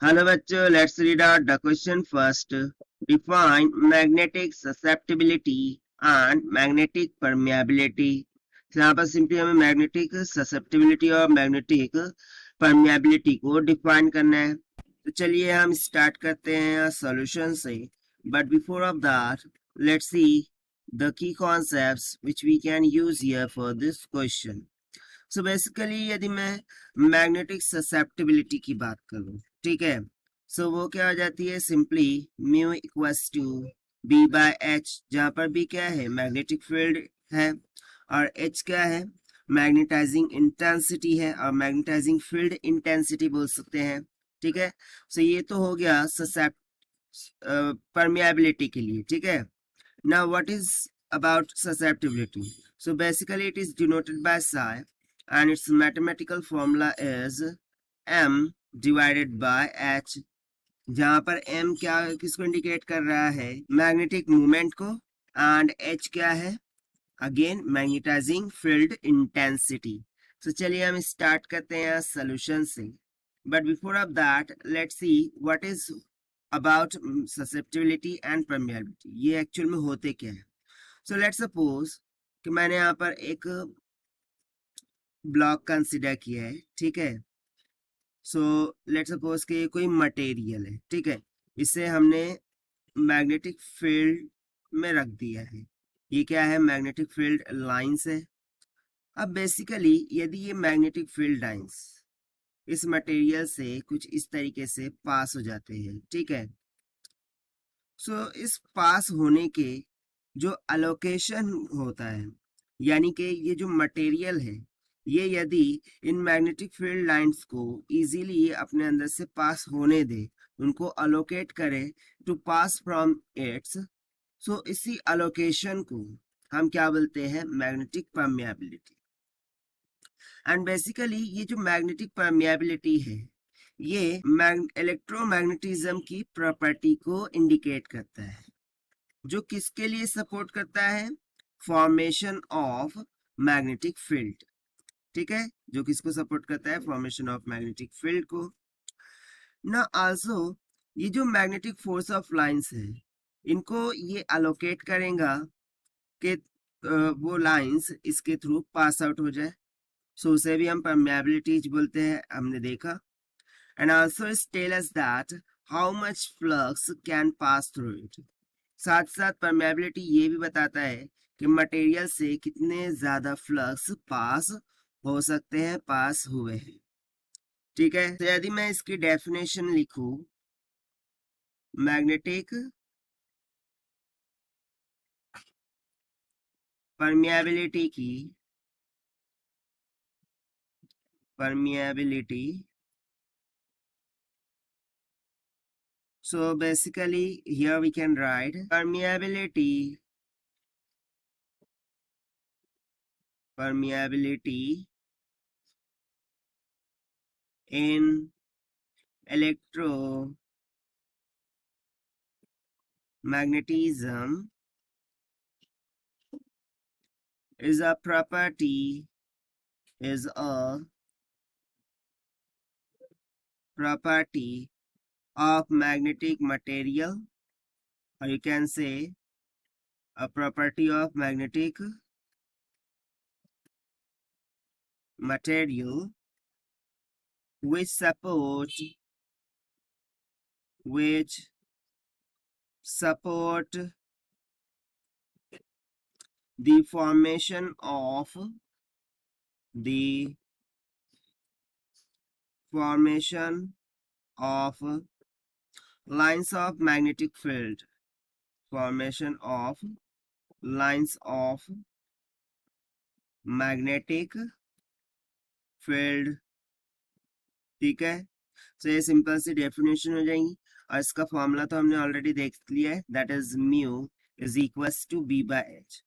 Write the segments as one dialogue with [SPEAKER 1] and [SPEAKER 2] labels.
[SPEAKER 1] Hello बच्चों, let's read out the question first. Define magnetic susceptibility and magnetic permeability. यहाँ पर simply हमें magnetic susceptibility और magnetic permeability को डिफाइन करना है. तो चलिए हम स्टार्ट करते हैं सॉल्यूशन से. But before of that let's see the key concepts which we can use here for this question. So basically यदि मैं मैग्नेटिक ससेप्टिबिलिटी की बात करूं, ठीक है, सो वो क्या हो जाती है, simply mu equals to B by H, जहां पर बी क्या है, मैग्नेटिक फील्ड है, और एच क्या है, मैग्नेटाइजिंग इंटेंसिटी है, और मैग्नेटाइजिंग फील्ड इंटेंसिटी बोल सकते हैं. ठीक है, सो ये तो हो गया ससेप्ट परमिएबिलिटी के लिए. ठीक है, now what is about susceptibility? So basically it is denoted by psi and its mathematical formula is m divided by h, जहां पर m क्या किसको इंडिकेट कर रहा है, मैग्नेटिक मूवमेंट को, एंड h क्या है, अगेन मैग्नेटाइजिंग फील्ड इंटेंसिटी. तो चलिए हम स्टार्ट करते हैं सोल्यूशन से. But before of that let's see what is about susceptibility and permeability. ये एक्चुअल में होते क्या है. सो लेट्स सपोज कि मैंने यहाँ पर एक ब्लॉक कंसिडर किया है. ठीक है, सो लेट्स सपोज कि कोई मटेरियल है. ठीक है, इसे हमने मैग्नेटिक फील्ड में रख दिया है. ये क्या है, मैग्नेटिक फील्ड लाइंस है. अब बेसिकली यदि ये मैग्नेटिक फील्ड लाइंस इस मटेरियल से कुछ इस तरीके से पास हो जाते हैं. ठीक है, सो इस पास होने के जो अलोकेशन होता है, यानी कि ये जो मटेरियल है, ये यदि इन मैग्नेटिक फील्ड लाइंस को इजीली अपने अंदर से पास होने दे, उनको अलोकेट करे टू पास फ्रॉम इट्स, सो इसी अलोकेशन को हम क्या बोलते हैं, मैग्नेटिक परमिएबिलिटी. एंड बेसिकली ये जो मैग्नेटिक परमिएबिलिटी है, ये इलेक्ट्रोमैग्नेटिज्म की प्रॉपर्टी को इंडिकेट करता है, जो किसके लिए सपोर्ट करता है, फॉर्मेशन ऑफ मैग्नेटिक फील्ड. ठीक है, जो किसको सपोर्ट करता है, फॉर्मेशन ऑफ मैग्नेटिक फील्ड को. ना आल्सो ये जो मैग्नेटिक फोर्स ऑफ लाइंस है, इनको ये अलोकेट करेगा कि वो लाइंस इसके थ्रू पास आउट हो जाए. सो उसे भी हम परमेबिलिटी बोलते हैं, हमने देखा. And also tell us that how much flux can pass through it. साथ साथ परमेबिलिटी ये भी बताता है कि मटेरियल से कितने ज्यादा फ्लक्स पास हो सकते हैं, पास हुए हैं. ठीक है, तो यदि मैं इसकी डेफिनेशन लिखूं, मैग्नेटिक परमिएबिलिटी की, permeability, so basically here we can write permeability in electromagnetism is a property of magnetic material, or you can say a property of magnetic material which support the formation of lines of magnetic field, formation of lines of magnetic field. ठीक है, तो ये simple सी definition हो जाएंगी, और इसका formula तो हमने ऑलरेडी देख लिया है, that is mu is equals to B by H.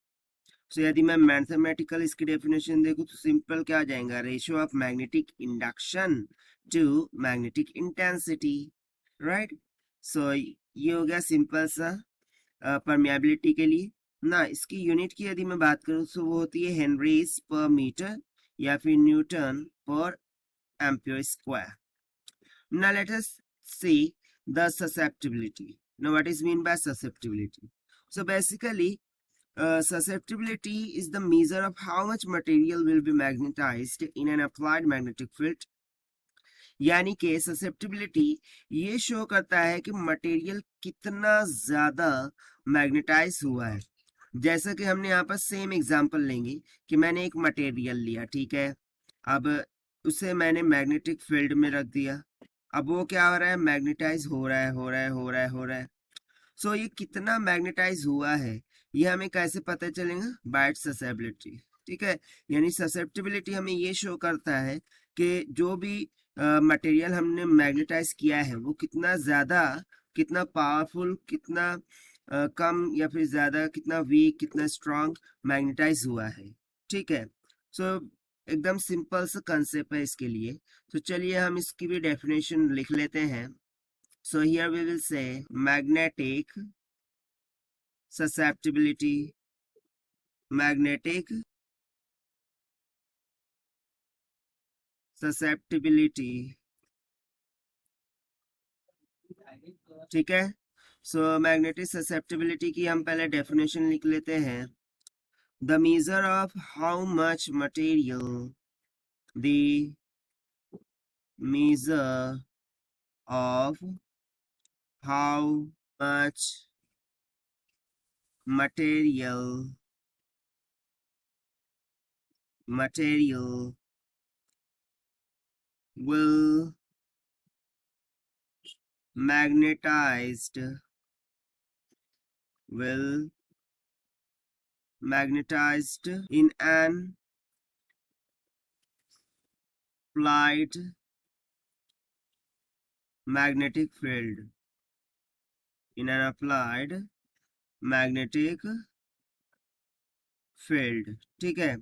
[SPEAKER 1] So यदि मैं मैथमेटिकल इसकी डेफिनेशन देखूं तो सिंपल क्या आ जाएगा, ratio of magnetic induction to magnetic intensity. Right, so ये हो गया सिंपल सा परमिएबिलिटी के लिए ना. इसकी यूनिट की यदि मैं बात करूं तो वो होती है हेनरीज पर मीटर या फिर न्यूटन पर ampere square. Now let us see the susceptibility. Now, what is mean by susceptibility? So basically, susceptibility is the measure of how much material will be magnetized in an applied magnetic field. यानी कि susceptibility ये show करता है कि material कितना ज्यादा magnetise हुआ है। जैसा कि हमने यहाँ पर सेम एग्जांपल लेंगे कि मैंने एक मटेरियल लिया, ठीक है, अब उसे मैंने मैग्नेटिक फील्ड में रख दिया। अब वो क्या हो रहा है, मैग्नेटाइज हो रहा है, हो रहा है, हो रहा है, हो रहा है। सो ये कितना मैग्नेटाइज हुआ है ये हमें कैसे पता चलेगा, बाय इट्स ससेप्टिबिलिटी। ठीक है, यानी ससेप्टिबिलिटी हमें ये शो करता है कि जो भी मटेरियल हमने मैग्नेटाइज किया है वो कितना ज्यादा, कितना पावरफुल, कितना कम या फिर ज्यादा, कितना वीक, कितना स्ट्रांग मैग्नेटाइज हुआ है। ठीक है, सो एकदम सिंपल सा कंसेप्ट है इसके लिए। तो चलिए हम इसकी भी डेफिनेशन लिख लेते हैं। So here we will say magnetic susceptibility, magnetic susceptibility, ठीक है। So magnetic susceptibility की हम पहले definition लिख लेते हैं। The measure of how much material, the measure of how much material will magnetized in an applied magnetic field, in an applied magnetic field। ठीक है,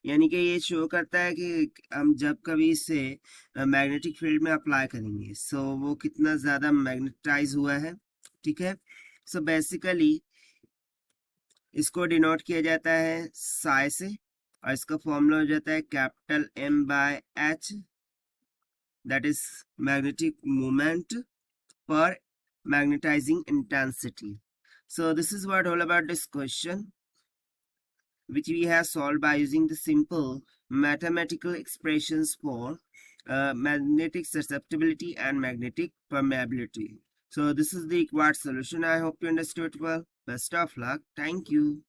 [SPEAKER 1] यानी कि ये शो करता है कि हम जब कभी इसे मैग्नेटिक फील्ड में अप्लाई करेंगे सो वो कितना ज्यादा मैग्नेटाइज हुआ है। ठीक है, सो बेसिकली इसको डिनोट किया जाता है साई से, और इसका फॉर्मूला हो जाता है capital M by H, that is magnetic moment per magnetizing intensity. So this is what all about this question, which we have solved by using the simple mathematical expressions for magnetic susceptibility and magnetic permeability. So this is the required solution. I hope you understood well. Best of luck. Thank you.